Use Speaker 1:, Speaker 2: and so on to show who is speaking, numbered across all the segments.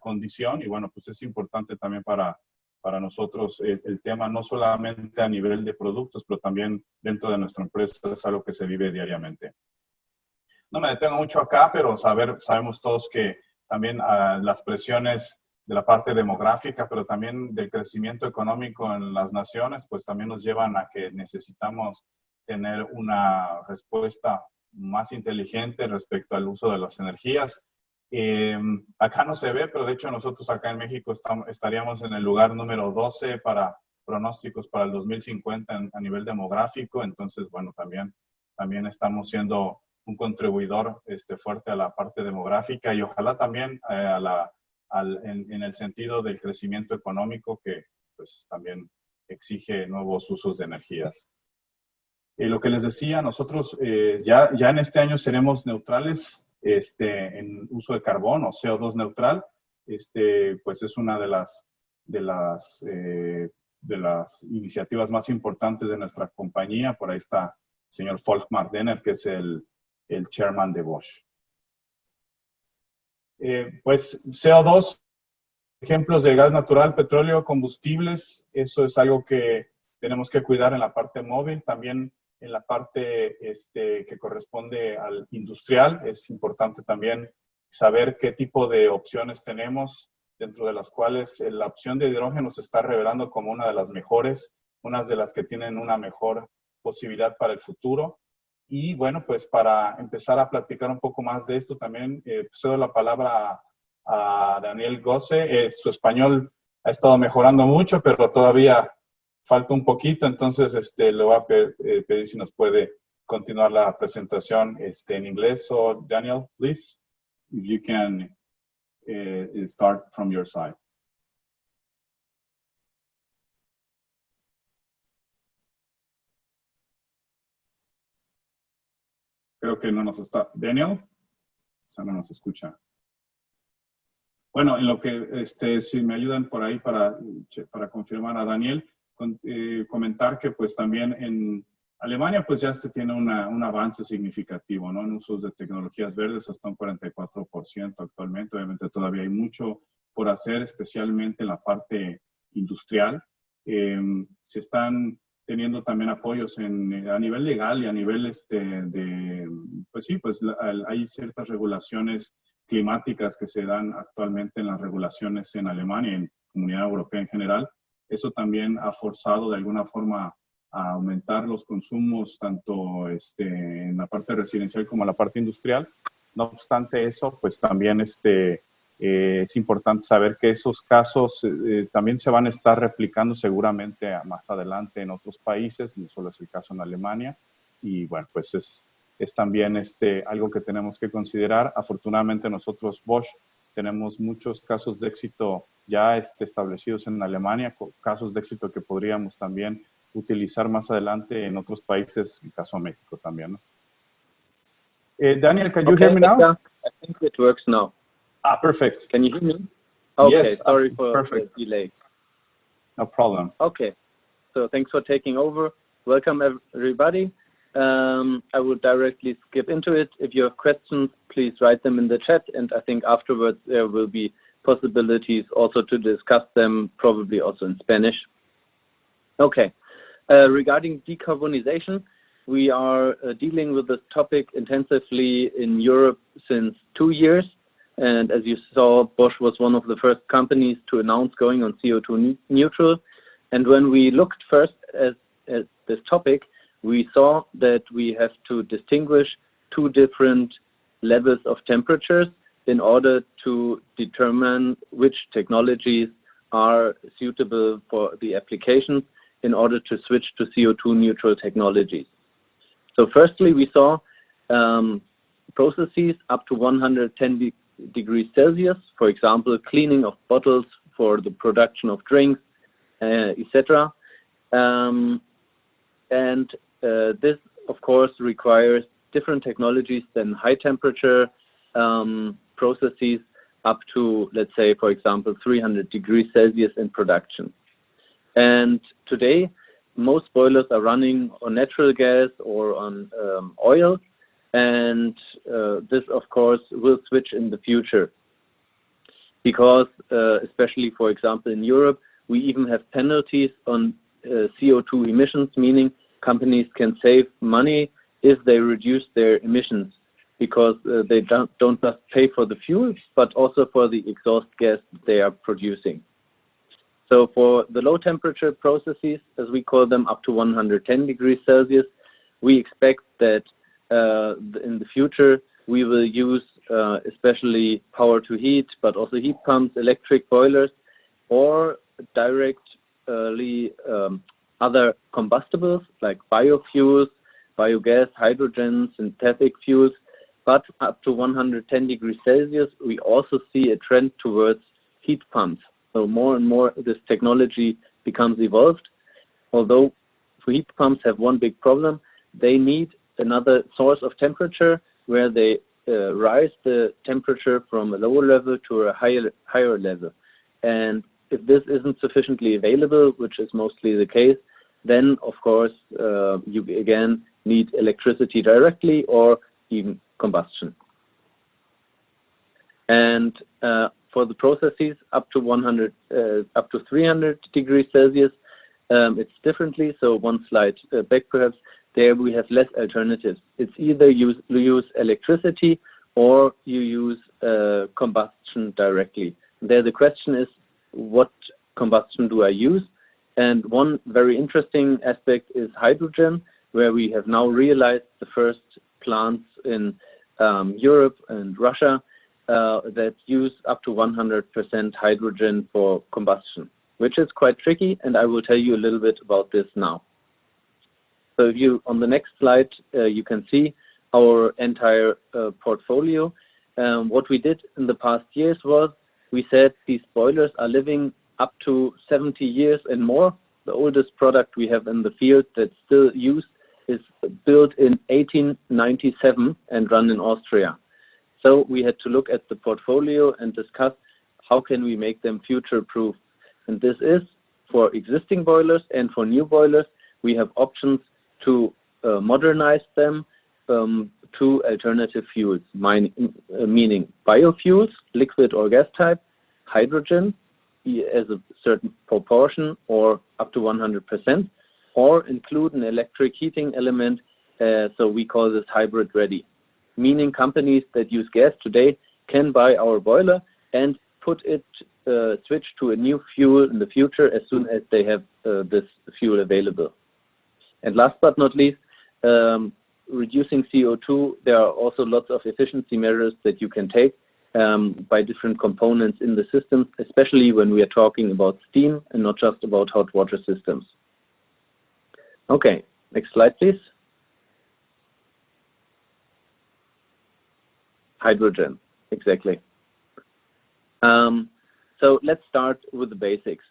Speaker 1: condición. Y bueno, pues es importante también para nosotros el tema, no solamente a nivel de productos, pero también dentro de nuestra empresa es algo que se vive diariamente. No me detengo mucho acá, pero sabemos todos que también las presiones de la parte demográfica, pero también del crecimiento económico en las naciones, pues también nos llevan a que necesitamos tener una respuesta más inteligente respecto al uso de las energías. Acá no se ve, pero de hecho nosotros acá en México estaríamos en el lugar número 12 para pronósticos para el 2050 a nivel demográfico. Entonces, bueno, también estamos siendo un contribuidor fuerte a la parte demográfica y ojalá también en el sentido del crecimiento económico que pues también exige nuevos usos de energías. Lo que les decía, nosotros ya en este año seremos neutrales en uso de carbón o CO2 neutral. Pues es una de las iniciativas más importantes de nuestra compañía. Por ahí está el señor Volkmar Denner, que es el chairman de BOSCH. Pues CO2, ejemplos de gas natural, petróleo, combustibles, eso es algo que tenemos que cuidar en la parte móvil, también en la parte que corresponde al industrial. Es importante también saber qué tipo de opciones tenemos, dentro de las cuales la opción de hidrógeno se está revelando como una de las mejores, unas de las que tienen una mejor posibilidad para el futuro. Y bueno, pues para empezar a platicar un poco más de esto también cedo la palabra a Daniel Gosse. Su español ha estado mejorando mucho, pero todavía falta un poquito, entonces le voy a pedir si nos puede continuar la presentación en inglés. So Daniel, please, if you can start from your side. Creo que no nos está. Daniel, no nos escucha. Bueno, en lo que si me ayudan por ahí para confirmar a Daniel, comentar que pues también en Alemania pues ya se tiene un avance significativo, ¿no? En usos de tecnologías verdes hasta un 44% actualmente. Obviamente todavía hay mucho por hacer, especialmente en la parte industrial. Se están teniendo también apoyos a nivel legal y a nivel pues sí, pues hay ciertas regulaciones climáticas que se dan actualmente en las regulaciones en Alemania y en la Comunidad Europea en general. Eso también ha forzado de alguna forma a aumentar los consumos tanto en la parte residencial como en la parte industrial. No obstante eso, pues también es importante saber que esos casos también se van a estar replicando seguramente más adelante en otros países, no solo es el caso en Alemania. Y bueno, pues es también algo que tenemos que considerar. Afortunadamente nosotros, Bosch, tenemos muchos casos de éxito ya establecidos en Alemania, casos de éxito que podríamos también utilizar más adelante en otros países, en el caso de México también, ¿no? Daniel, can you hear me now?
Speaker 2: I think it works now.
Speaker 1: Ah, perfect.
Speaker 2: Can you hear me? Okay,
Speaker 1: yes,
Speaker 2: sorry for
Speaker 1: perfect.
Speaker 2: the delay.
Speaker 1: No problem.
Speaker 2: Okay, so thanks for taking over. Welcome everybody. I will directly skip into it. If you have questions, please write them in the chat, and I think afterwards there will be possibilities also to discuss them, probably also in Spanish. Okay, regarding decarbonization, we are dealing with this topic intensively in Europe since 2 years. And as you saw, Bosch was one of the first companies to announce going on CO2 neutral. And when we looked first at this topic, we saw that we have to distinguish 2 different levels of temperatures in order to determine which technologies are suitable for the applications in order to switch to CO2 neutral technologies. So firstly, we saw processes up to 110 degrees Celsius, for example, cleaning of bottles for the production of drinks, etc. This, of course, requires different technologies than high temperature processes up to, let's say, for example, 300 degrees Celsius in production. And today, most boilers are running on natural gas or on oil, and this, of course, will switch in the future. because especially, for example, in Europe, we even have penalties on CO2 emissions, meaning companies can save money if they reduce their emissions, because they don't just pay for the fuel, but also for the exhaust gas they are producing. So for the low temperature processes, as we call them, up to 110 degrees Celsius, we expect that in the future we will use especially power to heat, but also heat pumps, electric boilers, or directly other combustibles like biofuels, biogas, hydrogen, synthetic fuels. But up to 110 degrees Celsius, we also see a trend towards heat pumps. So more and more this technology becomes evolved. Although heat pumps have one big problem, they need another source of temperature where they rise the temperature from a lower level to a higher level. And if this isn't sufficiently available, which is mostly the case, then of course you again need electricity directly or even combustion. And for the processes up to 300 degrees Celsius, it's differently. So one slide back perhaps, there we have less alternatives. It's either you use electricity or you use combustion directly. There the question is, what combustion do I use? And one very interesting aspect is hydrogen, where we have now realized the first plants in Europe and Russia that use up to 100% hydrogen for combustion, which is quite tricky, and I will tell you a little bit about this now. So if you, on the next slide, you can see our entire portfolio. What we did in the past years was, we said these boilers are living up to 70 years and more. The oldest product we have in the field that's still used is built in 1897 and run in Austria. So we had to look at the portfolio and discuss how can we make them future-proof. And this is for existing boilers, and for new boilers, we have options to modernize them to alternative fuels, meaning biofuels, liquid or gas type, hydrogen as a certain proportion or up to 100%, or include an electric heating element, so we call this hybrid ready, meaning companies that use gas today can buy our boiler and put it, switch to a new fuel in the future as soon as they have this fuel available. And last but not least, reducing CO2, there are also lots of efficiency measures that you can take by different components in the system, especially when we are talking about steam and not just about hot water systems. Okay, next slide, please. Hydrogen, exactly. So let's start with the basics.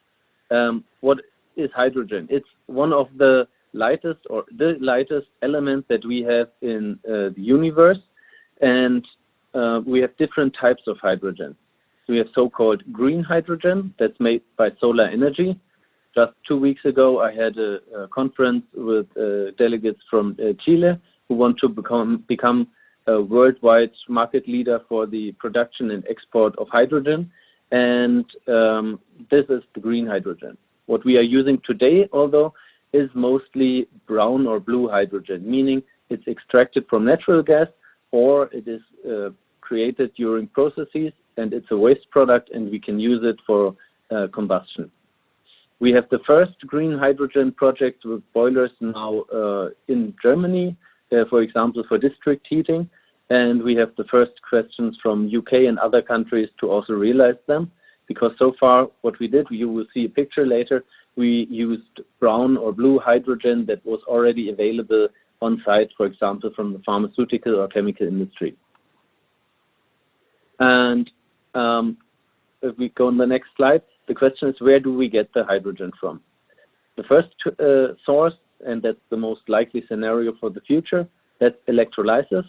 Speaker 2: What is hydrogen? It's one of the lightest or the lightest element that we have in the universe, and we have different types of hydrogen. We have so-called green hydrogen that's made by solar energy. Just 2 weeks ago, I had a conference with delegates from Chile who want to become a worldwide market leader for the production and export of hydrogen. And this is the green hydrogen. What we are using today, although, is mostly brown or blue hydrogen, meaning it's extracted from natural gas, or it is created during processes, and it's a waste product, and we can use it for combustion. We have the first green hydrogen project with boilers now in Germany, for example, for district heating. And we have the first questions from UK and other countries to also realize them. Because so far, what we did, you will see a picture later, we used brown or blue hydrogen that was already available on site, for example, from the pharmaceutical or chemical industry. And if we go on the next slide, the question is, where do we get the hydrogen from? The first source, and that's the most likely scenario for the future, that's electrolysis.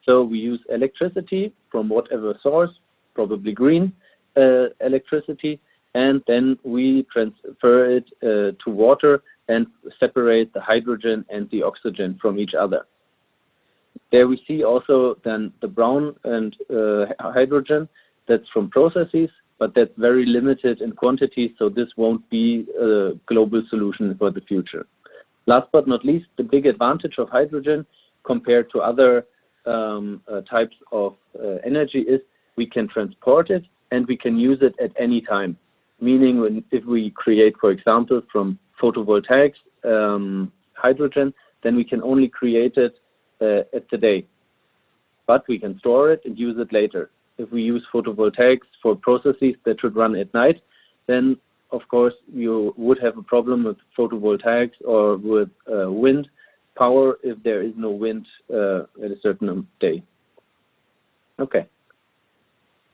Speaker 2: So we use electricity from whatever source, probably green electricity, and then we transfer it to water and separate the hydrogen and the oxygen from each other. There we see also then the brown and hydrogen that's from processes, but that's very limited in quantity, so this won't be a global solution for the future. Last but not least, the big advantage of hydrogen compared to other types of energy is we can transport it and we can use it at any time. Meaning if we create, for example, from photovoltaics hydrogen, then we can only create it at the day. But we can store it and use it later. If we use photovoltaics for processes that should run at night, then of course you would have a problem with photovoltaics or with wind power if there is no wind at a certain day. Okay.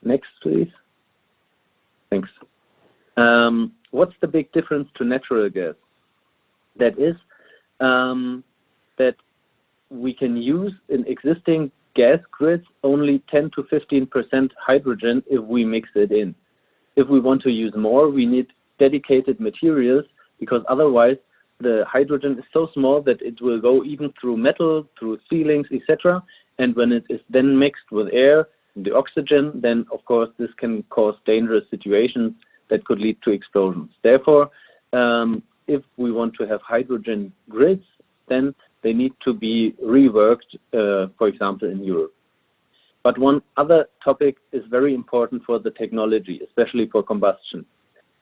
Speaker 2: Next, please. Thanks. What's the big difference to natural gas? That is that we can use in existing gas grids only 10 to 15% hydrogen if we mix it in. If we want to use more, we need dedicated materials, because otherwise the hydrogen is so small that it will go even through metal, through ceilings, etc. And when it is then mixed with air, the oxygen, then of course this can cause dangerous situations that could lead to explosions. Therefore, if we want to have hydrogen grids, then they need to be reworked, for example, in Europe. But one other topic is very important for the technology, especially for combustion.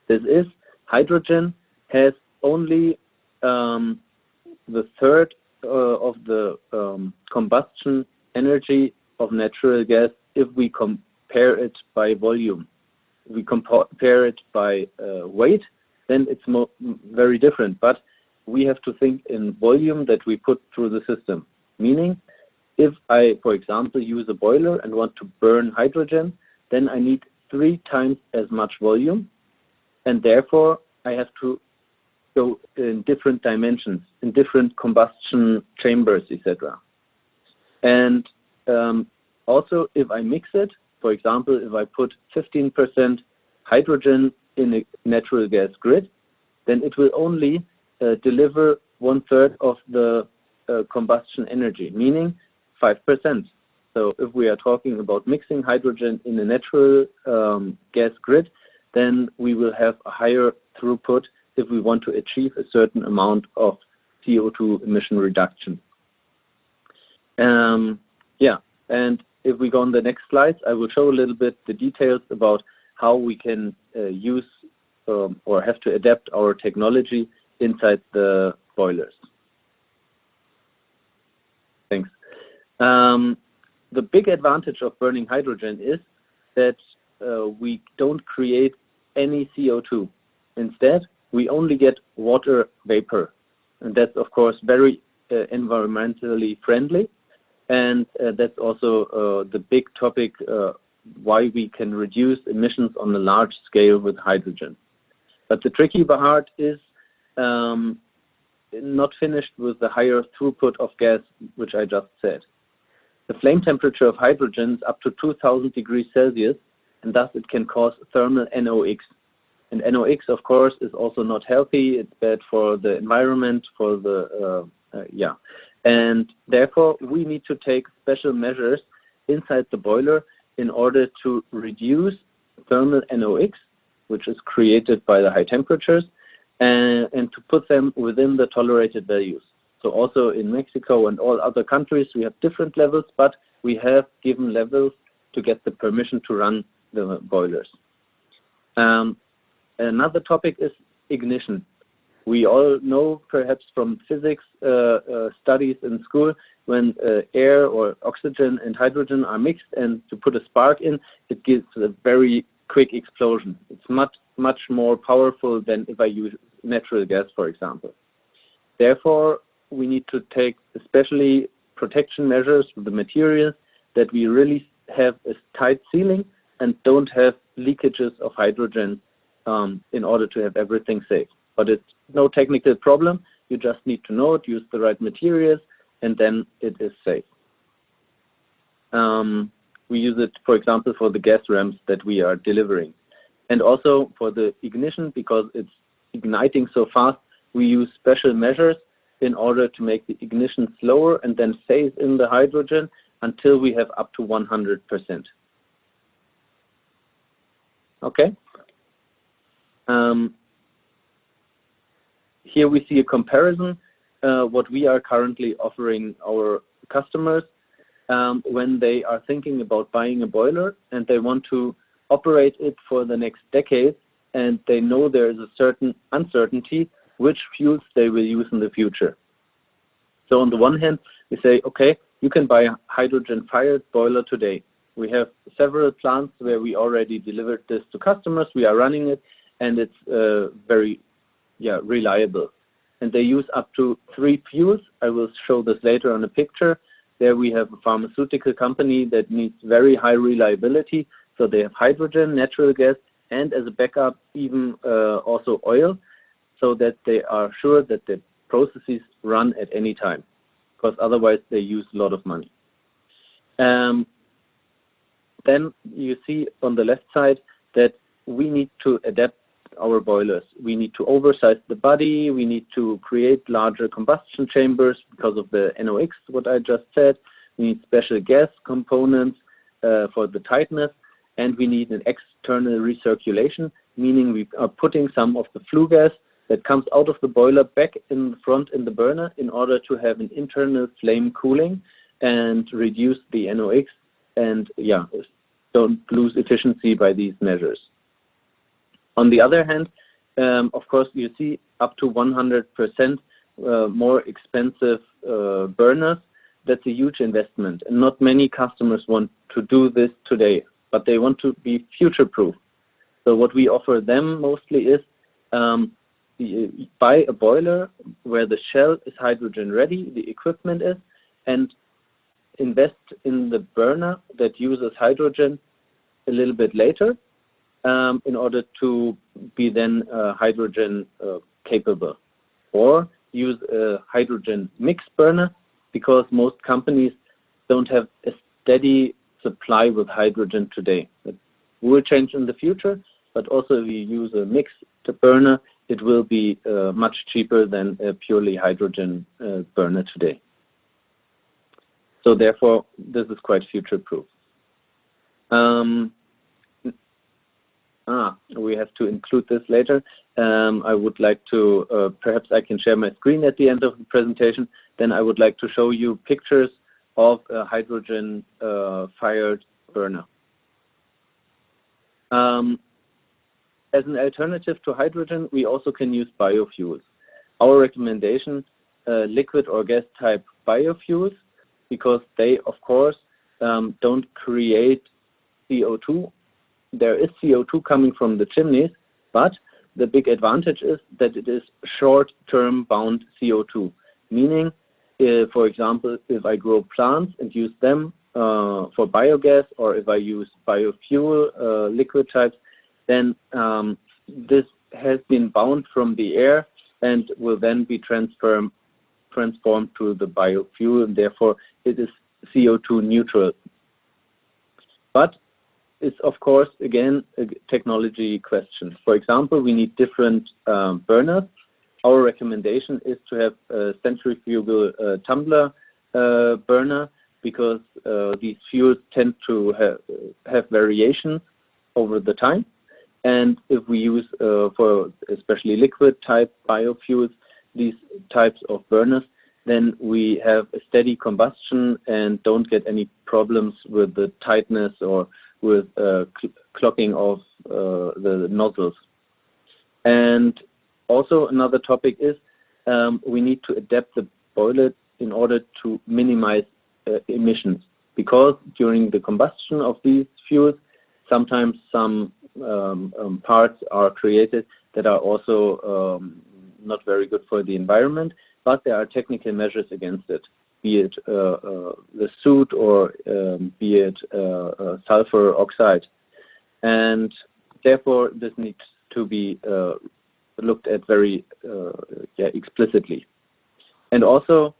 Speaker 2: This is hydrogen has only the third of the combustion energy of natural gas if we compare it by volume. If we compare it by weight, then it's very different. But we have to think in volume that we put through the system. Meaning, if I, for example, use a boiler and want to burn hydrogen, then I need 3 times as much volume, and therefore I have to go in different dimensions, in different combustion chambers, etc. And also, if I mix it, for example, if I put 15% hydrogen in a natural gas grid, then it will only deliver 1/3 of the combustion energy, meaning 5%. So if we are talking about mixing hydrogen in a natural gas grid, then we will have a higher throughput if we want to achieve a certain amount of CO2 emission reduction. Yeah, and if we go on the next slides, I will show a little bit the details about how we can use or have to adapt our technology inside the boilers. Thanks. The big advantage of burning hydrogen is that we don't create any CO2. Instead, we only get water vapor. And that's, of course, very environmentally friendly. And that's also the big topic why we can reduce emissions on a large scale with hydrogen. But the tricky part is not finished with the higher throughput of gas, which I just said. The flame temperature of hydrogen is up to 2000 degrees Celsius, and thus it can cause thermal NOx. And NOx, of course, is also not healthy. It's bad for the environment, for the, yeah. And therefore, we need to take special measures inside the boiler in order to reduce thermal NOx, which is created by the high temperatures, and to put them within the tolerated values. So also in Mexico and all other countries, we have different levels, but we have given levels to get the permission to run the boilers. Another topic is ignition. We all know, perhaps from physics studies in school, when air or oxygen and hydrogen are mixed and to put a spark in, it gives a very quick explosion. It's much more powerful than if I use natural gas, for example. Therefore, we need to take especially protection measures with the materials, that we really have a tight sealing and don't have leakages of hydrogen in order to have everything safe. But it's no technical problem. You just need to know it, use the right materials, and then it is safe. We use it, for example, for the gas ramps that we are delivering. And also for the ignition, because it's igniting so fast, we use special measures in order to make the ignition slower and then phase in the hydrogen until we have up to 100%. Okay. Here we see a comparison, what we are currently offering our customers when they are thinking about buying a boiler and they want to operate it for the next decade, and they know there is a certain uncertainty which fuels they will use in the future. So on the one hand, we say, okay, you can buy a hydrogen-fired boiler today. We have several plants where we already delivered this to customers. We are running it, and it's very reliable. And they use up to 3 fuels. I will show this later on a picture. There we have a pharmaceutical company that needs very high reliability. So they have hydrogen, natural gas, and as a backup, even also oil, so that they are sure that the processes run at any time, because otherwise they use a lot of money. Then you see on the left side that we need to adapt our boilers. We need to oversize the body. We need to create larger combustion chambers because of the NOx, what I just said. We need special gas components for the tightness, and we need an external recirculation, meaning we are putting some of the flue gas that comes out of the boiler back in the front in the burner in order to have an internal flame cooling and reduce the NOx and don't lose efficiency by these measures. On the other hand, of course, you see up to 100% more expensive burners. That's a huge investment, and not many customers want to do this today, but they want to be future-proof. So what we offer them mostly is buy a boiler where the shell is hydrogen ready, the equipment is, and invest in the burner that uses hydrogen a little bit later in order to be then hydrogen capable. Or use a hydrogen mix burner, because most companies don't have a steady supply with hydrogen today. It will change in the future, but also if you use a mixed burner, it will be much cheaper than a purely hydrogen burner today. So therefore, this is quite future-proof. We have to include this later. I would like to, perhaps I can share my screen at the end of the presentation. Then I would like to show you pictures of a hydrogen fired burner. As an alternative to hydrogen, we also can use biofuels. Our recommendation, liquid or gas type biofuels, because they, of course, don't create CO2. There is CO2 coming from the chimneys, but the big advantage is that it is short-term bound CO2, meaning, for example, if I grow plants and use them for biogas, or if I use biofuel liquid types, then this has been bound from the air and will then be transformed to the biofuel, and therefore it is CO2 neutral. But it's, of course, again, a technology question. For example, we need different burners. Our recommendation is to have a centrifugal tumbler burner, because these fuels tend to have variations over the time. And if we use, for especially liquid type biofuels, these types of burners, then we have a steady combustion and don't get any problems with the tightness or with clogging of the nozzles. And also another topic is we need to adapt the boiler in order to minimize emissions, because during the combustion of these fuels, sometimes some parts are created that are also not very good for the environment, but there are technical measures against it, be it the soot or be it sulfur oxide. And therefore, this needs to be looked at very explicitly. And also,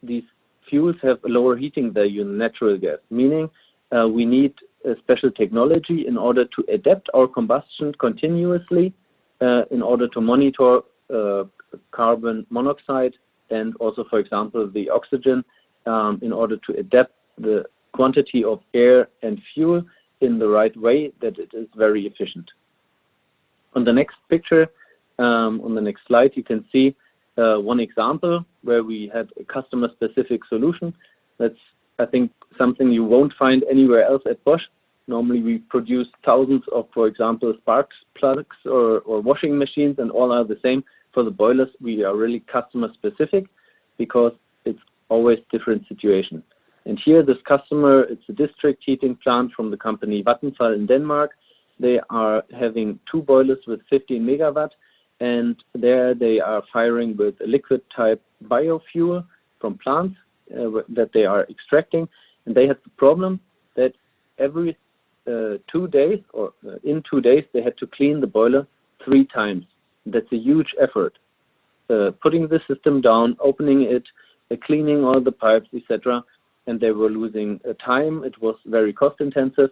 Speaker 2: these fuels have a lower heating value than natural gas, meaning we need a special technology in order to adapt our combustion continuously in order to monitor carbon monoxide and also, for example, the oxygen in order to adapt the quantity of air and fuel in the right way that it is very efficient. On the next picture, on the next slide, you can see one example where we had a customer-specific solution. That's, I think, something you won't find anywhere else at Bosch. Normally, we produce thousands of, for example, spark plugs or washing machines, and all are the same. For the boilers, we are really customer-specific because it's always different situation. And here, this customer, it's a district heating plant from the company Vattenfall in Denmark. They are having 2 boilers with 15 megawatt, and there they are firing with a liquid type biofuel from plants that they are extracting. And they had the problem that every 2 days, or in 2 days, they had to clean the boiler 3 times. That's a huge effort. Putting the system down, opening it, cleaning all the pipes, etc. And they were losing time. It was very cost intensive.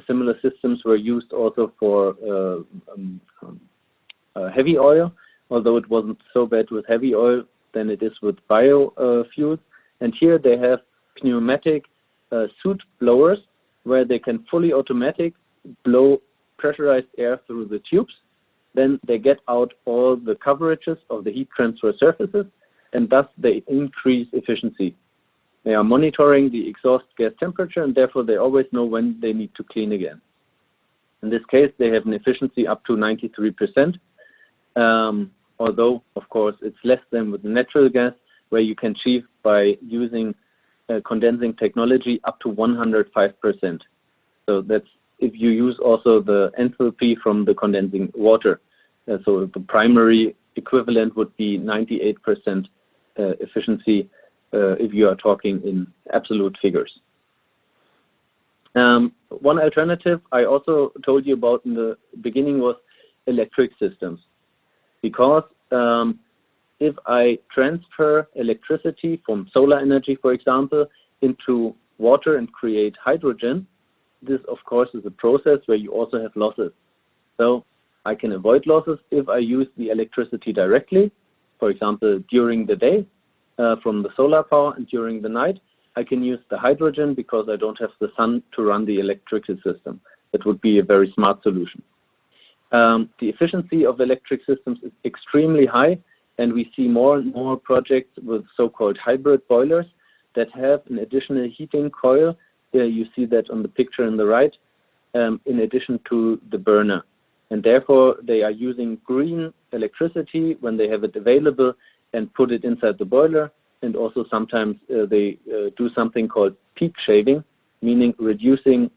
Speaker 2: Similar systems were used also for heavy oil, although it wasn't so bad with heavy oil than it is with biofuels. And here they have pneumatic soot blowers where they can fully automatic blow pressurized air through the tubes. Then they get out all the coverages of the heat transfer surfaces, and thus they increase efficiency. They are monitoring the exhaust gas temperature, and therefore they always know when they need to clean again. In this case, they have an efficiency up to 93%, although, of course, it's less than with natural gas, where you can achieve by using condensing technology up to 105%. So that's if you use also the enthalpy from the condensing water. So the primary equivalent would be 98% efficiency if you are talking in absolute figures. One alternative I also told you about in the beginning was electric systems. Because if I transfer electricity from solar energy, for example, into water and create hydrogen, this, of course, is a process where you also have losses. So I can avoid losses if I use the electricity directly, for example, during the day from the solar power, and during the night, I can use the hydrogen because I don't have the sun to run the electrical system. That would be a very smart solution. The efficiency of electric systems is extremely high, and we see more and more projects with so-called hybrid boilers that have an additional heating coil. You see that on the picture on the right, in addition to the burner. And therefore, they are using green electricity when they have it available and put it inside the boiler. And also sometimes they do something called peak shaving, meaning reducing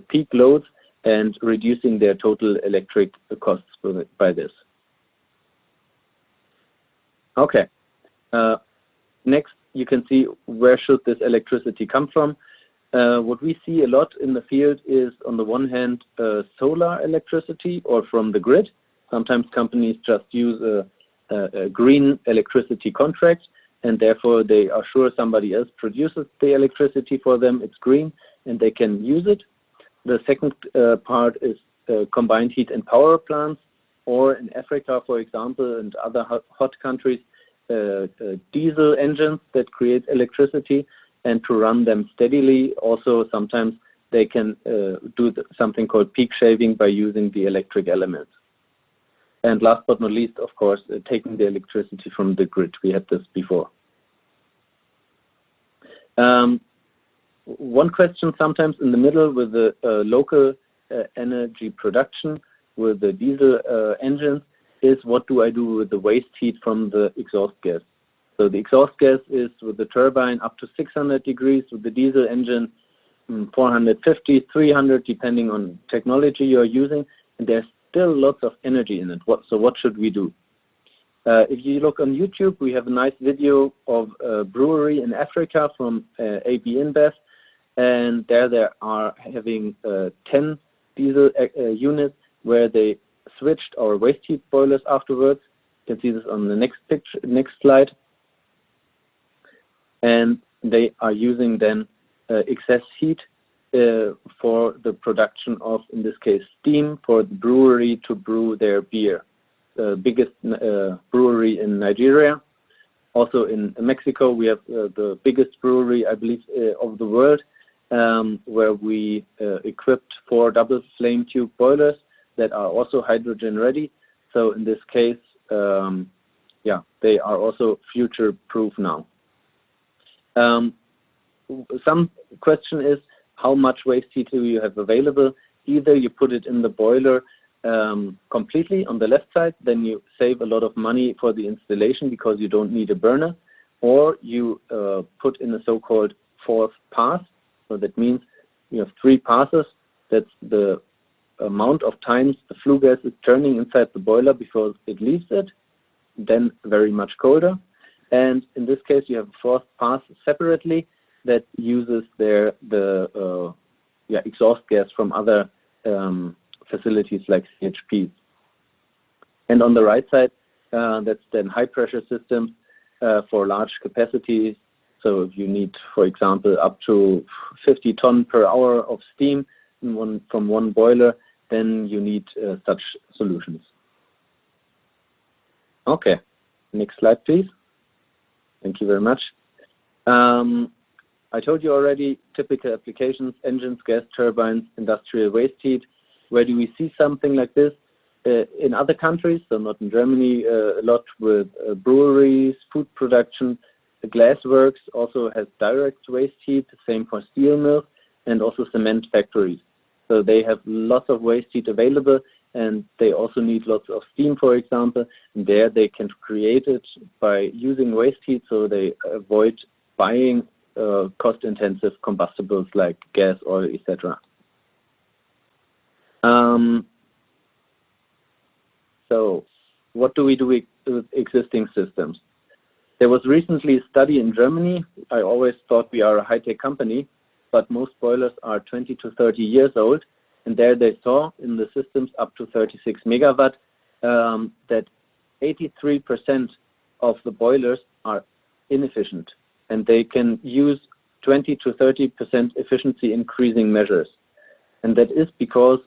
Speaker 2: peak loads and reducing their total electric costs by this. Okay. Next, you can see where should this electricity come from. What we see a lot in the field is, on the one hand, solar electricity or from the grid. Sometimes companies just use a green electricity contract, and therefore they are sure somebody else produces the electricity for them. It's green, and they can use it. The second part is combined heat and power plants, or in Africa, for example, and other hot countries, diesel engines that create electricity. And to run them steadily, also sometimes they can do something called peak shaving by using the electric elements. And last but not least, of course, taking the electricity from the grid. We had this before. One question sometimes in the middle with the local energy production with the diesel engines is, what do I do with the waste heat from the exhaust gas? So the exhaust gas is, with the turbine, up to 600 degrees, with the diesel engine 450, 300, depending on technology you're using, and there's still lots of energy in it. So what should we do? If you look on YouTube, we have a nice video of a brewery in Africa from AB InBev, and there they are having 10 diesel units where they switched our waste heat boilers afterwards. You can see this on the next picture, next slide. And they are using then excess heat for the production of, in this case, steam for the brewery to brew their beer. The biggest brewery in Nigeria. Also in Mexico, we have the biggest brewery, I believe, of the world. where we equipped 4 double flame tube boilers that are also hydrogen ready. So in this case, yeah, they are also future proof now. Some question is, how much waste heat do you have available? Either you put it in the boiler completely on the left side, then you save a lot of money for the installation because you don't need a burner, or you put in a so-called 4th pass. So that means you have 3 passes. That's the amount of times the flue gas is turning inside the boiler before it leaves it, then very much colder. And in this case, you have a 4th pass separately that uses the exhaust gas from other facilities like CHPs. And on the right side, that's then high pressure systems for large capacities. So if you need, for example, up to 50 ton per hour of steam from one boiler, then you need such solutions. Okay, next slide, please. Thank you very much. I told you already, typical applications: engines, gas turbines, industrial waste heat. Where do we see something like this? In other countries, so not in Germany, a lot with breweries, food production. The glass works also has direct waste heat, same for steel mills, and also cement factories. So they have lots of waste heat available, and they also need lots of steam, for example. And there they can create it by using waste heat, so they avoid buying cost-intensive combustibles like gas, oil, etc. So what do we do with existing systems? There was recently a study in Germany. I always thought we are a high-tech company, but most boilers are 20 to 30 years old. And there they saw in the systems up to 36 megawatt that 83% of the boilers are inefficient. And they can use 20 to 30% efficiency increasing measures. And that is because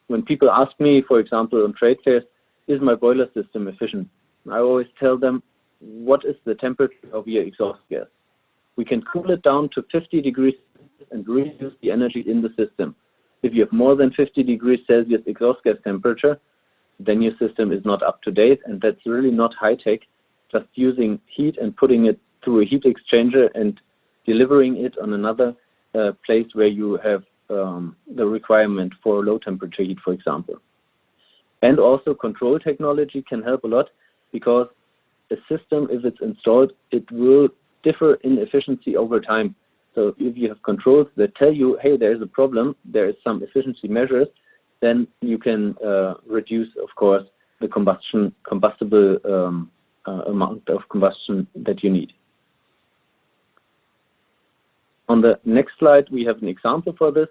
Speaker 2: when people ask me, for example, on trade fairs, is my boiler system efficient? I always tell them, what is the temperature of your exhaust gas? We can cool it down to 50 degrees and reduce the energy in the system. If you have more than 50 degrees Celsius exhaust gas temperature, then your system is not up to date, and that's really not high-tech. Just using heat and putting it through a heat exchanger and delivering it on another place where you have the requirement for low temperature heat, for example. And also control technology can help a lot, because a system, if it's installed, it will differ in efficiency over time. So if you have controls that tell you, hey, there's a problem, there is some efficiency measures, then you can reduce, of course, the combustible amount of combustion that you need. On the next slide, we have an example for this.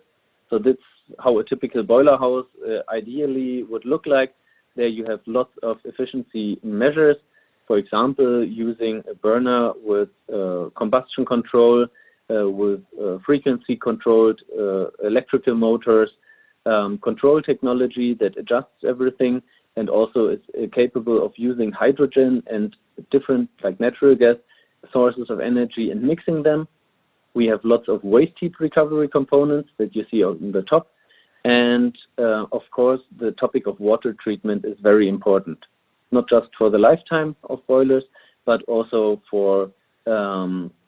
Speaker 2: So that's how a typical boiler house ideally would look like. There you have lots of efficiency measures. For example, using a burner with combustion control, with frequency-controlled electrical motors, control technology that adjusts everything, and also is capable of using hydrogen and different, like natural gas, sources of energy and mixing them. We have lots of waste heat recovery components that you see on the top. And of course, the topic of water treatment is very important, not just for the lifetime of boilers, but also for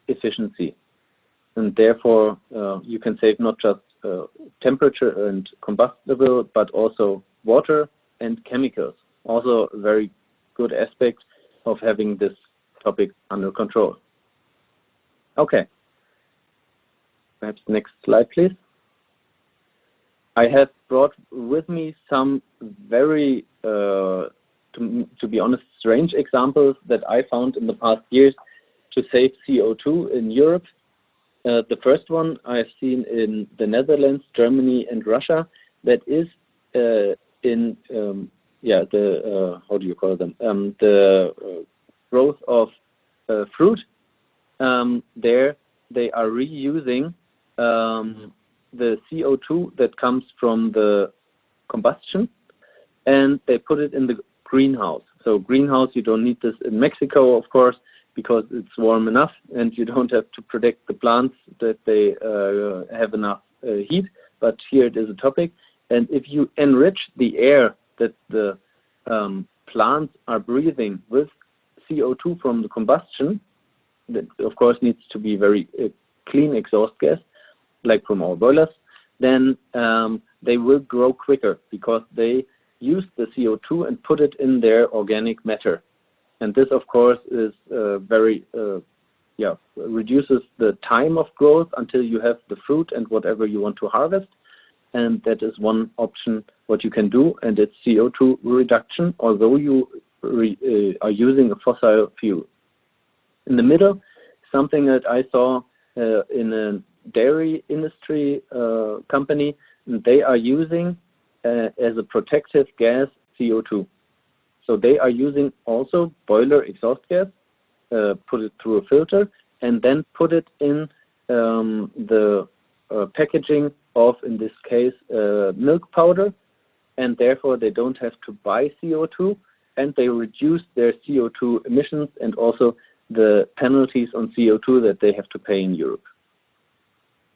Speaker 2: efficiency. And therefore, you can save not just temperature and combustible, but also water and chemicals. Also a very good aspect of having this topic under control. Okay. Perhaps next slide, please. I have brought with me some very, to be honest, strange examples that I found in the past years to save CO2 in Europe. The first one I've seen in the Netherlands, Germany, and Russia. That is in how do you call them? The growth of fruit. There they are reusing the CO2 that comes from the combustion, and they put it in the greenhouse. So greenhouse, you don't need this in Mexico, of course, because it's warm enough and you don't have to protect the plants that they have enough heat, but here it is a topic. And if you enrich the air that the plants are breathing with CO2 from the combustion, that of course needs to be very clean exhaust gas, like from our boilers, then they will grow quicker because they use the CO2 and put it in their organic matter. And this, of course, is reduces the time of growth until you have the fruit and whatever you want to harvest. And that is one option what you can do, and it's CO2 reduction, although you are using a fossil fuel. In the middle, something that I saw in a dairy industry company, they are using as a protective gas CO2. So they are using also boiler exhaust gas, put it through a filter, and then put it in the packaging of, in this case, milk powder, and therefore they don't have to buy CO2, and they reduce their CO2 emissions and also the penalties on CO2 that they have to pay in Europe.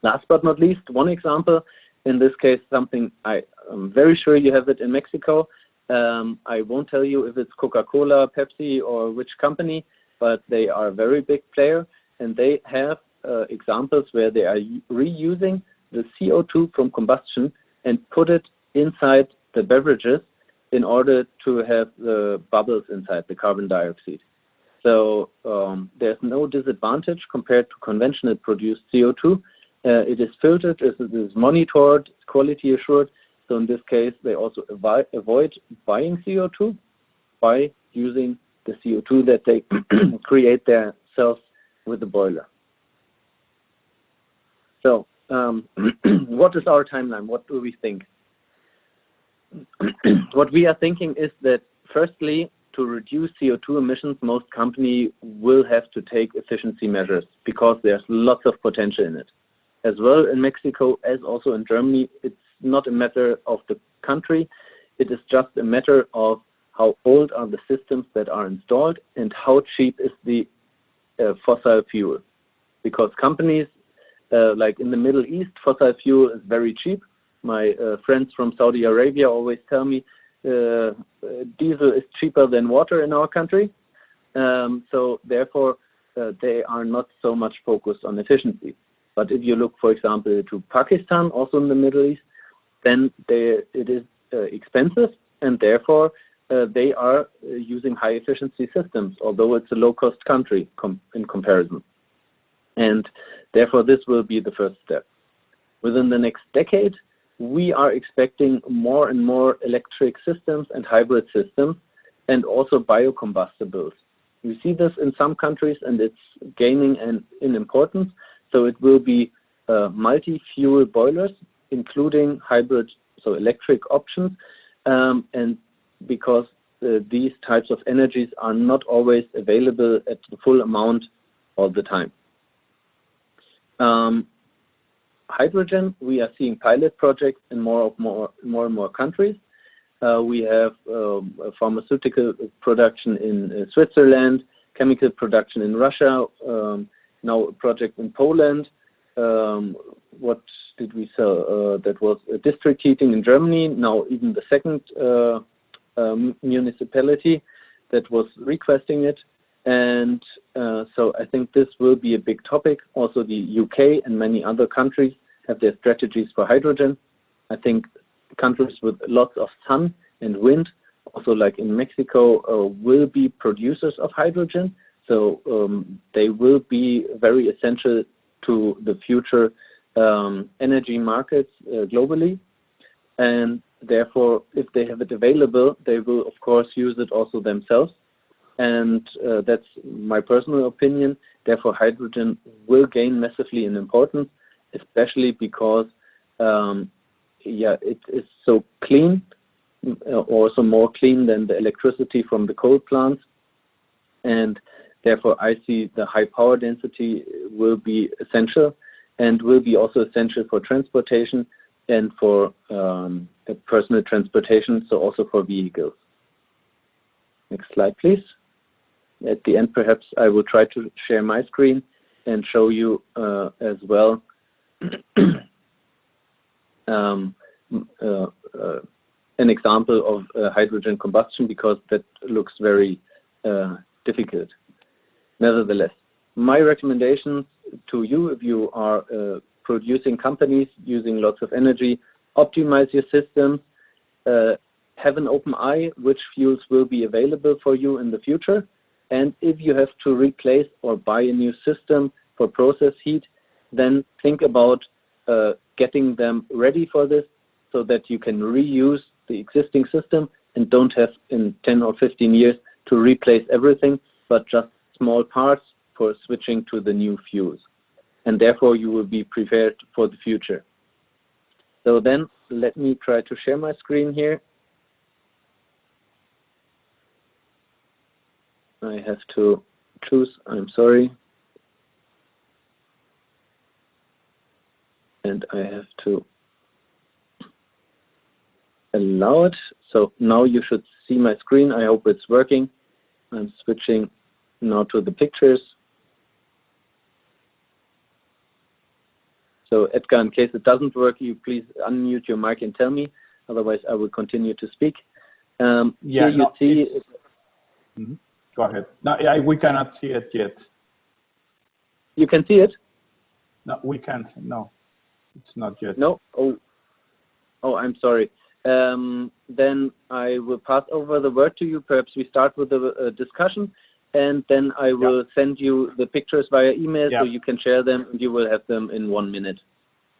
Speaker 2: Last but not least, one example, in this case, something I'm very sure you have it in Mexico. I won't tell you if it's Coca-Cola, Pepsi, or which company, but they are a very big player, and they have examples where they are reusing the CO2 from combustion and put it inside the beverages in order to have the bubbles inside, the carbon dioxide. So there's no disadvantage compared to conventional produced CO2. It is filtered, it is monitored, it's quality assured. So in this case, they also avoid buying CO2 by using the CO2 that they create themselves with the boiler. So what is our timeline? What do we think? What we are thinking is that firstly, to reduce CO2 emissions, most companies will have to take efficiency measures because there's lots of potential in it. As well in Mexico as also in Germany, it's not a matter of the country, it is just a matter of how old are the systems that are installed and how cheap is the fossil fuel. Because companies like in the Middle East, fossil fuel is very cheap. My friends from Saudi Arabia always tell me diesel is cheaper than water in our country. So therefore, they are not so much focused on efficiency. But if you look, for example, to Pakistan, also in the Middle East, then it is expensive, and therefore they are using high efficiency systems, although it's a low-cost country in comparison. And therefore, this will be the first step. Within the next decade, we are expecting more and more electric systems and hybrid systems, and also biocombustibles. We see this in some countries, and it's gaining in importance. So it will be multi-fuel boilers, including hybrid, so electric options, and because these types of energies are not always available at the full amount all the time. Hydrogen, we are seeing pilot projects in more and more countries. We have pharmaceutical production in Switzerland, chemical production in Russia, now a project in Poland. What did we sell? That was district heating in Germany. Now even the second municipality that was requesting it. And so I think this will be a big topic. Also the UK and many other countries have their strategies for hydrogen. I think countries with lots of sun and wind, also like in Mexico, will be producers of hydrogen. So they will be very essential to the future energy markets globally. And therefore, if they have it available, they will, of course, use it also themselves. And that's my personal opinion. Therefore, hydrogen will gain massively in importance, especially because, it is so clean, also more clean than the electricity from the coal plants. And therefore, I see the high power density will be essential and will be also essential for transportation and for personal transportation, so also for vehicles. Next slide, please. at the end, perhaps I will try to share my screen and show you as well an example of hydrogen combustion, because that looks very difficult. Nevertheless, my recommendations to you, if you are producing companies using lots of energy, optimize your systems, have an open eye which fuels will be available for you in the future, and if you have to replace or buy a new system for process heat, then think about getting them ready for this so that you can reuse the existing system and don't have in 10 or 15 years to replace everything, but just small parts for switching to the new fuels. And therefore you will be prepared for the future. So then let me try to share my screen here. I have to choose, I'm sorry. And I have to allow it. So now you should see my screen. I hope it's working. I'm switching now to the pictures. So Edgar, in case it doesn't work, you please unmute your mic and tell me. Otherwise, I will continue to speak.
Speaker 1: Yeah,
Speaker 2: you see.
Speaker 1: Go ahead. No, we cannot see it yet.
Speaker 2: You can see it?
Speaker 1: No, we can't. No, it's not yet.
Speaker 2: No. Oh, I'm sorry. Then I will pass over the word to you. Perhaps we start with the discussion, and then I will send you the pictures via email so you can share them, and you will have them in 1 minute.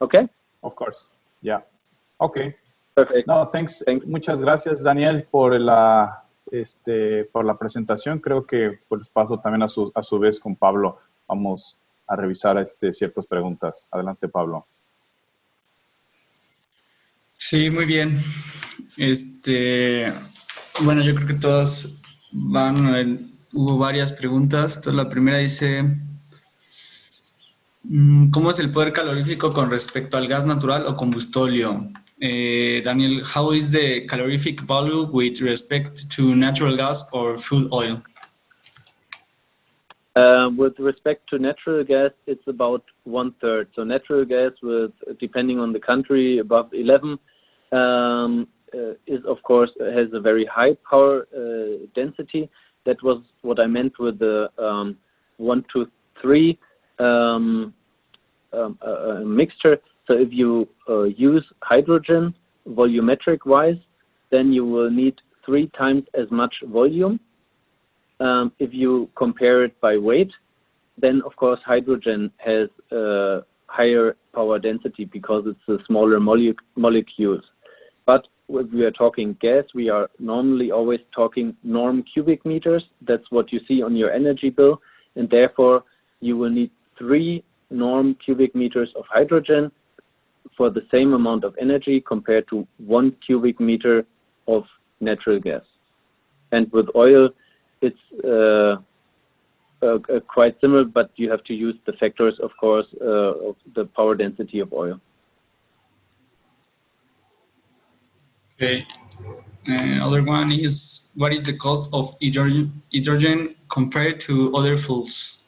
Speaker 2: Okay?
Speaker 1: Of course. Yeah. Okay.
Speaker 2: Perfect.
Speaker 1: No, thanks. Muchas gracias, Daniel, por la presentación. Creo que pues paso también a su vez con Pablo. Vamos a revisar ciertas preguntas. Adelante, Pablo.
Speaker 3: Sí, muy bien. Bueno, yo creo que todas hubo varias preguntas. Entonces, la primera dice, ¿cómo es el poder calorífico con respecto al gas natural o combustóleo? Daniel, how is the calorific value with respect to natural gas or fuel oil?
Speaker 2: With respect to natural gas, it's about 1/3. So natural gas, depending on the country, above 11, is of course has a very high power density. That was what I meant with the 1 to 3 mixture. So if you use hydrogen volumetric wise, then you will need 3 times as much volume. If you compare it by weight, then of course hydrogen has a higher power density because it's a smaller molecules. But when we are talking gas, we are normally always talking norm cubic meters. That's what you see on your energy bill. And therefore, you will need 3 norm cubic meters of hydrogen for the same amount of energy compared to 1 cubic meter of natural gas. And with oil, it's quite similar, but you have to use the factors, of course, of the power density of oil.
Speaker 3: Okay. Other one is, what is the cost of hydrogen compared to other fuels?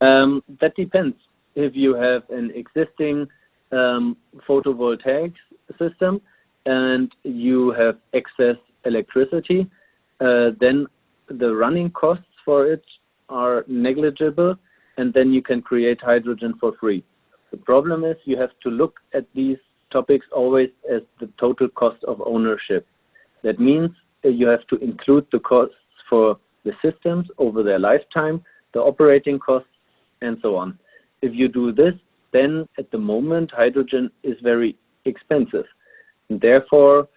Speaker 2: That depends. If you have an existing photovoltaic system and you have excess electricity, then the running costs for it are negligible, and then you can create hydrogen for free. The problem is you have to look at these topics always as the total cost of ownership. That means you have to include the costs for the systems over their lifetime, the operating costs, and so on. If you do this, then at the moment hydrogen is very expensive. And therefore,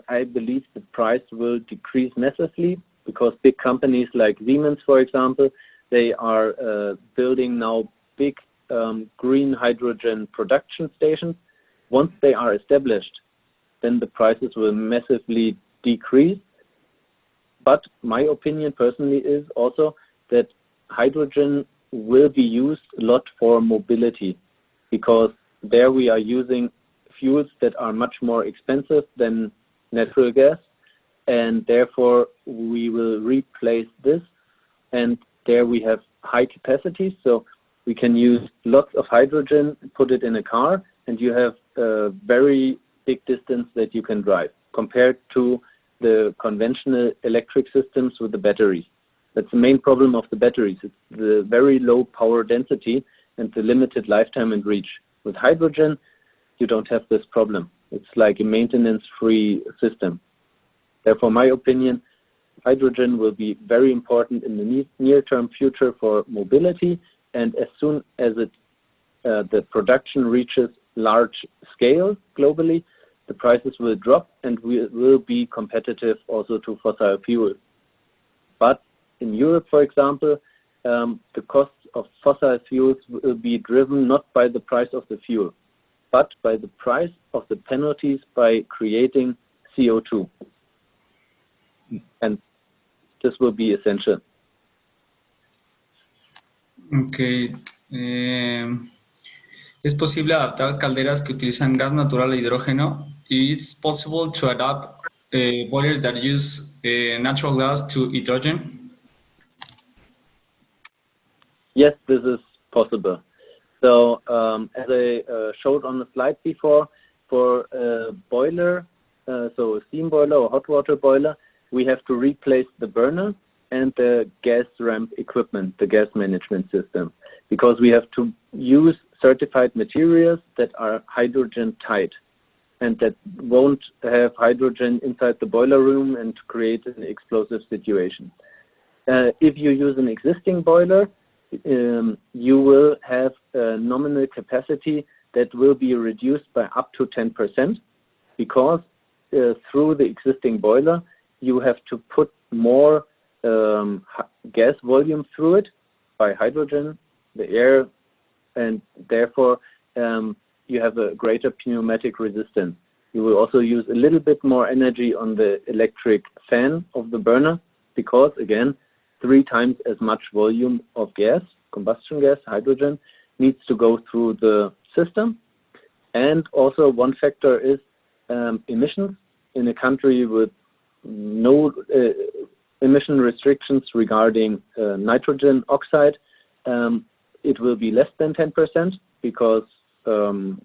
Speaker 2: I believe the price will decrease massively because big companies like Siemens, for example, they are building now big green hydrogen production stations. Once they are established, then the prices will massively decrease. But my opinion personally is also that hydrogen will be used a lot for mobility, because there we are using fuels that are much more expensive than natural gas. and therefore we will replace this. And there we have high capacity, so we can use lots of hydrogen, put it in a car, and you have a very big distance that you can drive compared to the conventional electric systems with the batteries. That's the main problem of the batteries. It's the very low power density and the limited lifetime and reach. With hydrogen, you don't have this problem. It's like a maintenance-free system. Therefore, my opinion, hydrogen will be very important in the near-term future for mobility, and as soon as the production reaches large scale globally, the prices will drop and we will be competitive also to fossil fuel. But in Europe, for example, the costs of fossil fuels will be driven not by the price of the fuel, but by the price of the penalties by creating CO2. And this will be essential.
Speaker 3: Okay. ¿Es posible adaptar calderas que utilizan gas natural e hidrógeno? It's possible to adapt boilers that use natural gas to hydrogen?
Speaker 2: Yes, this is possible. So as I showed on the slide before, for a boiler, so a steam boiler or hot water boiler, we have to replace the burner and the gas ramp equipment, the gas management system, because we have to use certified materials that are hydrogen tight and that won't have hydrogen inside the boiler room and create an explosive situation. If you use an existing boiler, you will have a nominal capacity that will be reduced by up to 10% because through the existing boiler, you have to put more gas volume through it by hydrogen, the air, and therefore you have a greater pneumatic resistance. You will also use a little bit more energy on the electric fan of the burner because, again, 3 times as much volume of gas, combustion gas, hydrogen, needs to go through the system. And also one factor is emissions. In a country with no emission restrictions regarding nitrogen oxide, it will be less than 10% because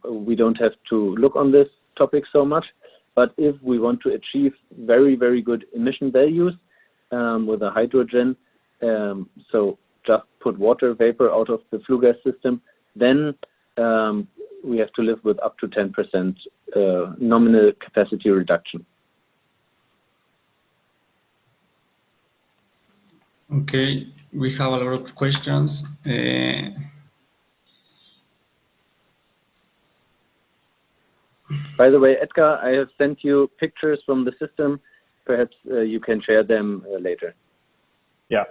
Speaker 2: we don't have to look on this topic so much. But if we want to achieve very, very good emission values with a hydrogen, so just put water vapor out of the flue gas system, then we have to live with up to 10% nominal capacity reduction.
Speaker 3: Okay, we have a lot of questions.
Speaker 2: By the way, Edgar, I have sent you pictures from the system. Perhaps you can share them later.
Speaker 1: Yeah.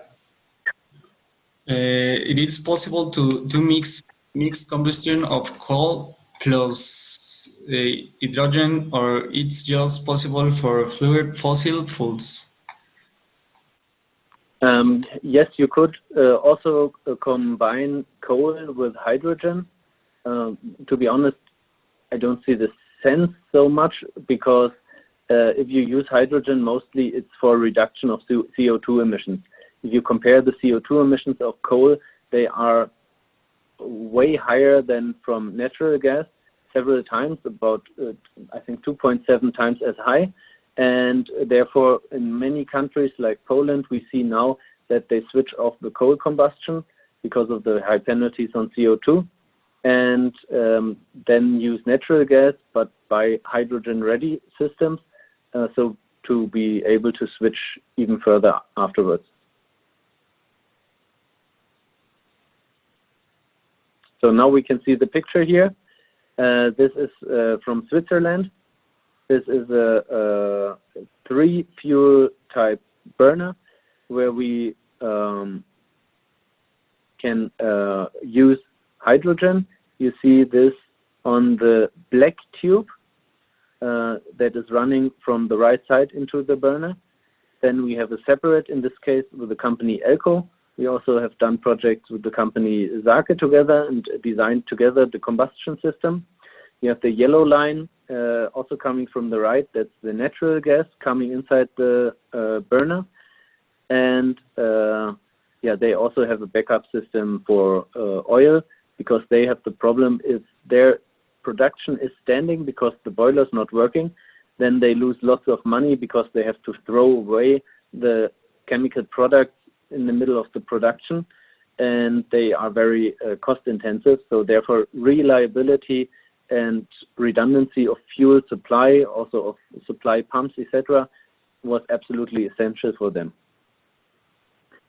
Speaker 3: It is possible to do mixed combustion of coal plus hydrogen, or it's just possible for fluid fossil fuels?
Speaker 2: Yes, you could also combine coal with hydrogen. To be honest, I don't see the sense so much because if you use hydrogen, mostly it's for reduction of CO2 emissions. If you compare the CO2 emissions of coal, they are way higher than from natural gas, several times, about I think 2.7 times as high. And therefore, in many countries like Poland, we see now that they switch off the coal combustion because of the high penalties on CO2, and then use natural gas, but by hydrogen-ready systems, so to be able to switch even further afterwards. So now we can see the picture here. This is from Switzerland. This is a 3-fuel type burner where we can use hydrogen. You see this on the black tube that is running from the right side into the burner. Then we have a separate, in this case, with the company Elco. We also have done projects with the company Sake together and designed together the combustion system. You have the yellow line also coming from the right, that's the natural gas coming inside the burner. And yeah, they also have a backup system for oil, because they have the problem if their production is standing because the boiler is not working, then they lose lots of money because they have to throw away the chemical products in the middle of the production, and they are very cost intensive. So therefore reliability and redundancy of fuel supply, also of supply pumps, etc., was absolutely essential for them.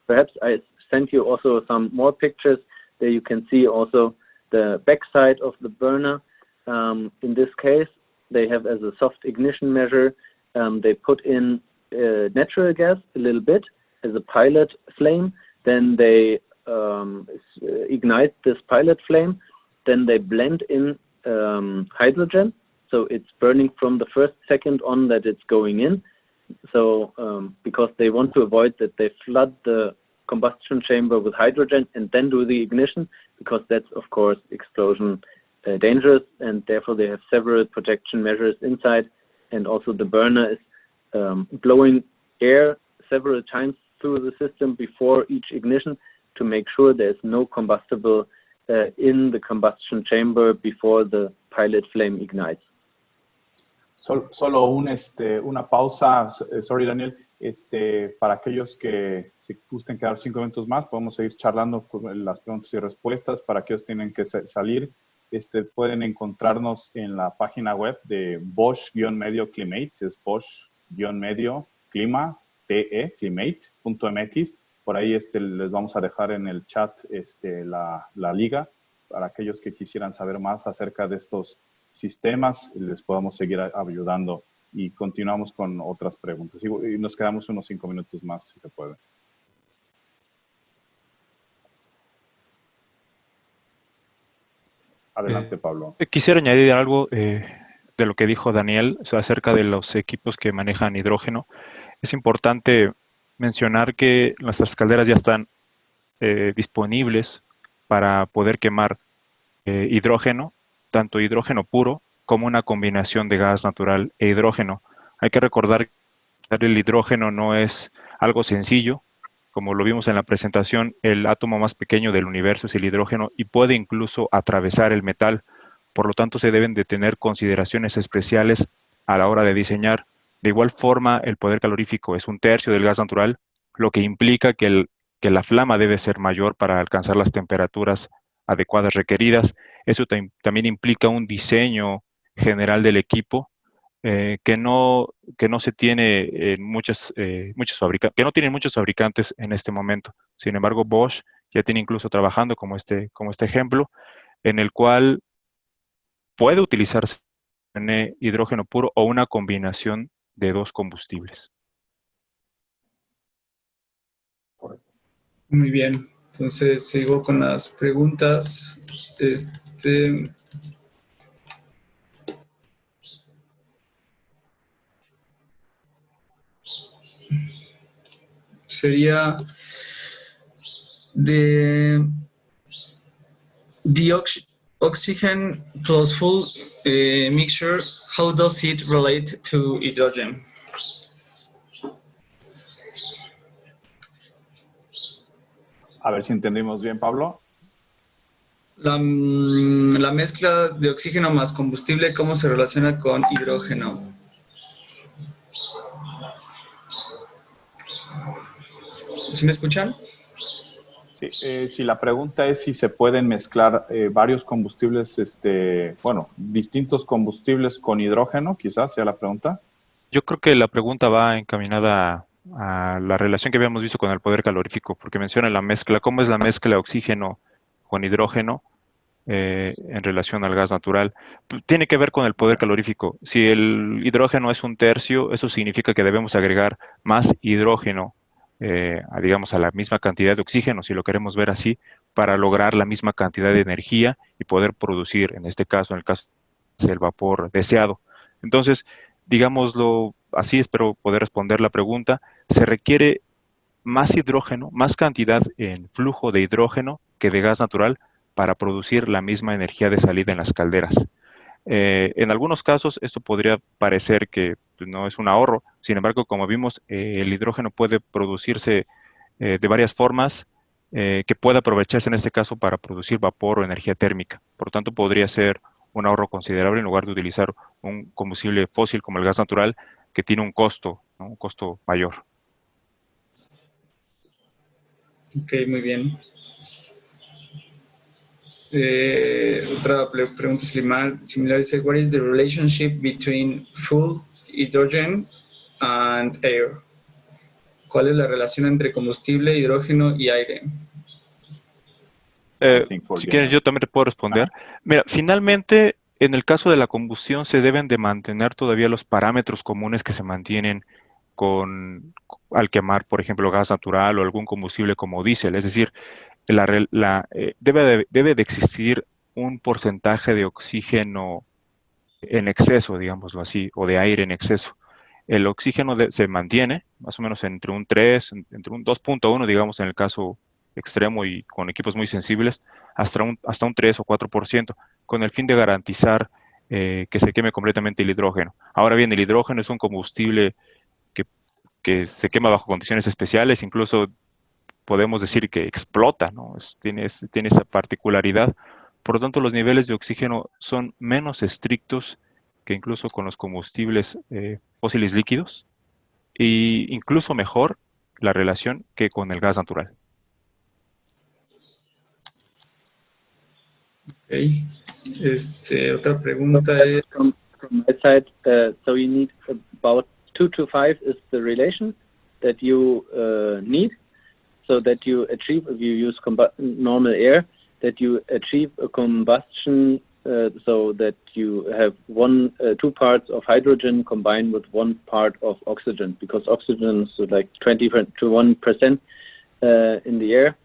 Speaker 2: Perhaps I sent you also some more pictures. There you can see also the backside of the burner. In this case, they have as a soft ignition measure, they put in natural gas a little bit as a pilot flame. Then they ignite this pilot flame. Then they blend in hydrogen. So it's burning from the first second on that it's going in. So because they want to avoid that they flood the combustion chamber with hydrogen and then do the ignition, because that's of course explosion dangerous, and therefore they have several protection measures inside. And also the burner is blowing air several times through the system before each ignition to make sure there's no combustible in the combustion chamber before the pilot flame ignites.
Speaker 1: Solo una pausa, sorry Daniel, para aquellos que se gusten quedar 5 minutos más, podemos seguir charlando con las preguntas y respuestas. Para aquellos que tienen que salir, pueden encontrarnos en la página web de Bosch-Medio Climate, es Bosch-Medio Clima, climate.mx. Por ahí les vamos a dejar en el chat la liga para aquellos que quisieran saber más acerca de estos sistemas, les podamos seguir ayudando, y continuamos con otras preguntas. Y nos quedamos unos 5 minutos más, si se puede. Adelante, Pablo.
Speaker 4: Quisiera añadir algo de lo que dijo Daniel acerca de los equipos que manejan hidrógeno. Es importante mencionar que nuestras calderas ya están disponibles para poder quemar hidrógeno, tanto hidrógeno puro como una combinación de gas natural e hidrógeno. Hay que recordar que el hidrógeno no es algo sencillo. Como lo vimos en la presentación, el átomo más pequeño del universo es el hidrógeno y puede incluso atravesar el metal. Por lo tanto, se deben de tener consideraciones especiales a la hora de diseñar. De igual forma, el poder calorífico es 1/3 del gas natural, lo que implica que la flama debe ser mayor para alcanzar las temperaturas adecuadas requeridas. Eso también implica un diseño general del equipo que no se tiene en muchos fabricantes en este momento. Sin embargo, Bosch ya tiene incluso trabajando como este ejemplo, en el cual puede utilizarse hidrógeno puro o una combinación de dos combustibles.
Speaker 3: Muy bien, entonces sigo con las preguntas. Sería the oxygen plus full mixture, how does it relate to hydrogen?
Speaker 1: A ver si entendimos bien, Pablo.
Speaker 3: La mezcla de oxígeno más combustible, ¿cómo se relaciona con hidrógeno? ¿Sí me escuchan?
Speaker 1: Sí, si la pregunta es si se pueden mezclar varios combustibles, distintos combustibles con hidrógeno, quizás sea la pregunta.
Speaker 4: Yo creo que la pregunta va encaminada a la relación que habíamos visto con el poder calorífico, porque menciona la mezcla, cómo es la mezcla de oxígeno con hidrógeno en relación al gas natural. Tiene que ver con el poder calorífico. Si el hidrógeno es 1/3, eso significa que debemos agregar más hidrógeno, digamos, a la misma cantidad de oxígeno, si lo queremos ver así, para lograr la misma cantidad de energía y poder producir, en este caso, en el caso del vapor deseado. Entonces, digámoslo así, espero poder responder la pregunta. Se requiere más hidrógeno, más cantidad en flujo de hidrógeno que de gas natural para producir la misma energía de salida en las calderas. En algunos casos esto podría parecer que pues, no es un ahorro, sin embargo, como vimos, el hidrógeno puede producirse de varias formas que puede aprovecharse en este caso para producir vapor o energía térmica. Por lo tanto, podría ser un ahorro considerable en lugar de utilizar un combustible fósil como el gas natural que tiene un costo, ¿no? Un costo mayor.
Speaker 3: Ok, muy bien. Otra pregunta similar dice, what is the relationship between fuel, hydrogen and air? ¿Cuál es la relación entre combustible, hidrógeno y aire?
Speaker 4: Si quieres, yo también te puedo responder. Mira, finalmente, en el caso de la combustión se deben de mantener todavía los parámetros comunes que se mantienen al quemar, por ejemplo, gas natural o algún combustible como diésel. Es decir, debe de existir un porcentaje de oxígeno en exceso, digámoslo así, o de aire en exceso. El oxígeno se mantiene más o menos entre un 3, entre un 2.1, digamos, en el caso extremo y con equipos muy sensibles, hasta un 3 o 4%, con el fin de garantizar que se queme completamente el hidrógeno. Ahora bien, el hidrógeno es un combustible que se quema bajo condiciones especiales, incluso podemos decir que explota, ¿no? Tiene esa particularidad. Por lo tanto, los niveles de oxígeno son menos estrictos que incluso con los combustibles fósiles líquidos, e incluso mejor la relación que con el gas natural.
Speaker 3: Okay. Otra pregunta es...
Speaker 2: From my side, so you need about 2 to 5 is the relation that you need, so that you achieve, if you use normal air, that you achieve a combustion so that you have 2 parts of hydrogen combined with 1 part of oxygen, because oxygen is like 20 to 1% in the air.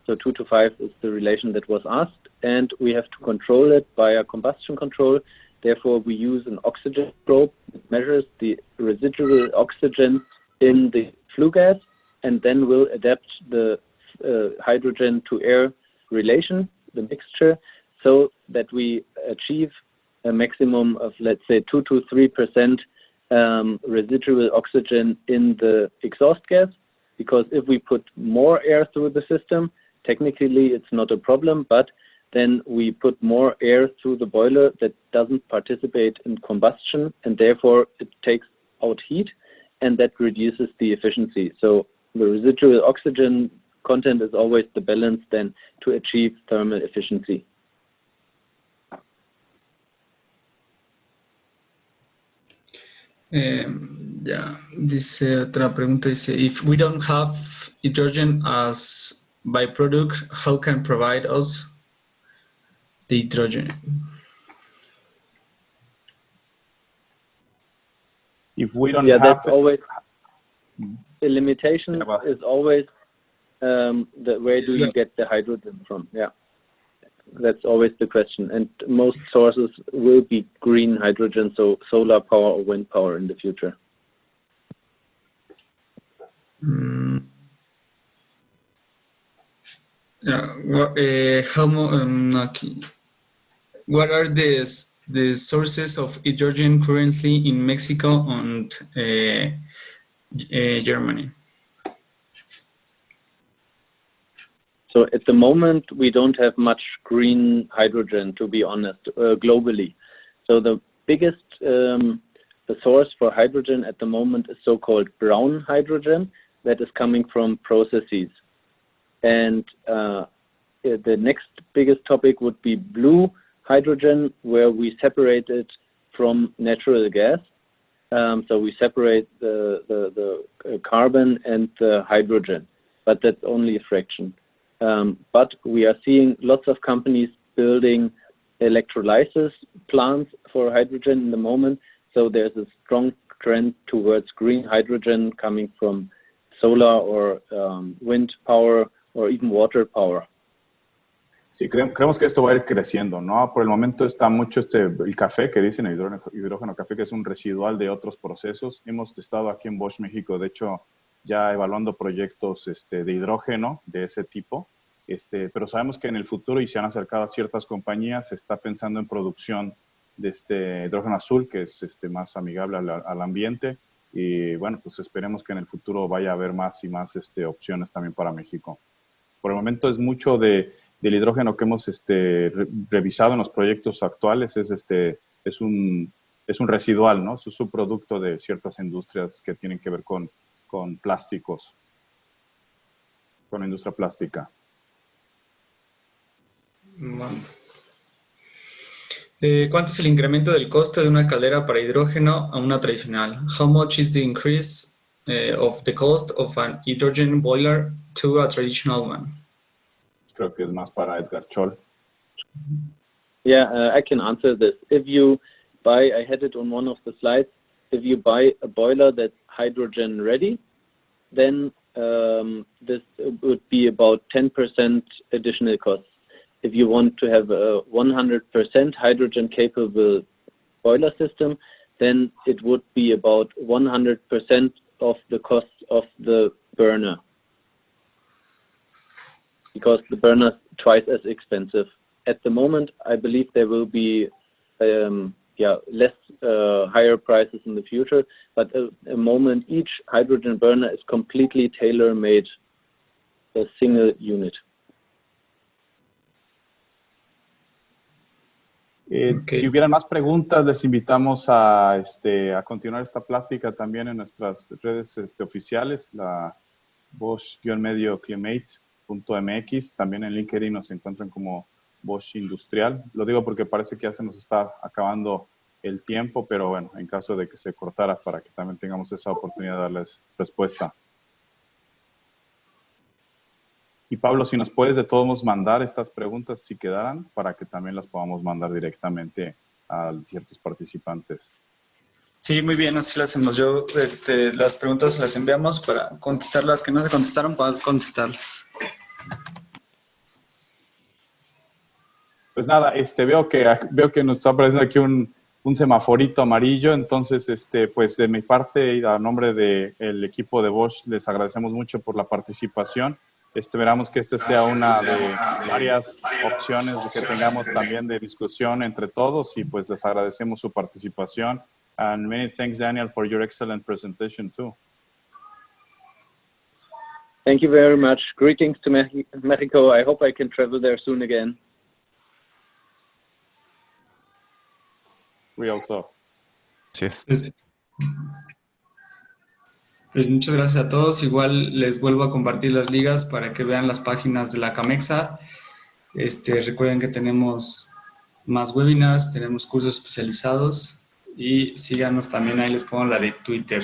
Speaker 2: So 2 to 5 is the relation that was asked, and we have to control it via combustion control. Therefore, we use an oxygen probe that measures the residual oxygen in the flue gas, and then will adapt the hydrogen to air relation, the mixture, so that we achieve a maximum of, let's say, 2 to 3% residual oxygen in the exhaust gas. Because if we put more air through the system, technically it's not a problem, but then we put more air through the boiler that doesn't participate in combustion, and therefore it takes out heat, and that reduces the efficiency. So the residual oxygen content is always the balance then to achieve thermal efficiency.
Speaker 3: Dice otra pregunta, dice, if we don't have hydrogen as byproduct, how can provide us the hydrogen?
Speaker 1: If we don't have
Speaker 2: that's always the limitation is always where do you get the hydrogen from? Yeah, that's always the question. And most sources will be green hydrogen, so solar power or wind power in the future.
Speaker 3: What are the sources of hydrogen currently in Mexico and Germany?
Speaker 2: So at the moment, we don't have much green hydrogen, to be honest, globally. So the biggest the source for hydrogen at the moment is so-called brown hydrogen that is coming from processes. And the next biggest topic would be blue hydrogen, where we separate it from natural gas. So we separate the carbon and the hydrogen, but that's only a fraction. But we are seeing lots of companies building electrolysis plants for hydrogen in the moment. So there's a strong trend towards green hydrogen coming from solar or wind power or even water power.
Speaker 1: Sí, creemos que esto va a ir creciendo, ¿no? Por el momento está mucho el café, que dicen hidrógeno café, que es un residual de otros procesos. Hemos estado aquí en Bosch, México, de hecho, ya evaluando proyectos de hidrógeno de ese tipo, pero sabemos que en el futuro, y se han acercado a ciertas compañías, se está pensando en producción este hidrógeno azul, que es más amigable al ambiente. Y bueno, pues esperemos que en el futuro vaya a haber más y más opciones también para México. Por el momento es mucho del hidrógeno que hemos revisado en los proyectos actuales, es un residual, ¿no? Es un subproducto de ciertas industrias que tienen que ver con plásticos, con la industria plástica.
Speaker 3: ¿Cuánto es el incremento del coste de una caldera para hidrógeno a una tradicional? How much is the increase of the cost of an hydrogen boiler to a traditional one?
Speaker 1: Creo que es más para Edgar. Chol.
Speaker 2: Yeah, I can answer this. If you buy, I had it on one of the slides, if you buy a boiler that's hydrogen ready, then this would be about 10% additional cost. If you want to have a 100% hydrogen capable boiler system, then it would be about 100% of the cost of the burner, because the burner is twice as expensive. At the moment, I believe there will be less higher prices in the future, but at the moment each hydrogen burner is completely tailor-made, a single unit.
Speaker 3: Okay.
Speaker 1: Si hubiera más preguntas, les invitamos a continuar esta plática también en nuestras redes oficiales, la bosch-climate.mx, también en LinkedIn nos encuentran como Bosch Industrial. Lo digo porque parece que ya se nos está acabando el tiempo, pero bueno, en caso de que se cortara, para que también tengamos esa oportunidad de darles respuesta. Y Pablo, si nos puedes de todos modos mandar estas preguntas si quedaran, para que también las podamos mandar directamente a ciertos participantes.
Speaker 3: Sí, muy bien, así lo hacemos. Yo las preguntas las enviamos para contestar las que no se contestaron, para contestarlas.
Speaker 1: Pues nada, veo que nos está apareciendo aquí un semaforito amarillo, entonces pues de mi parte y a nombre del equipo de Bosch les agradecemos mucho por la participación. Esperamos que sea una de varias opciones que tengamos también de discusión entre todos, y pues les agradecemos su participación. And many thanks, Daniel, for your excellent presentation too.
Speaker 2: Thank you very much. Greetings to Mexico. I hope I can travel there soon again.
Speaker 1: We also.
Speaker 4: Yes.
Speaker 3: Pues muchas gracias a todos. Igual les vuelvo a compartir las ligas para que vean las páginas de la CAMEXA. Recuerden que tenemos más webinars, tenemos cursos especializados, y síganos también, ahí les pongo la de Twitter.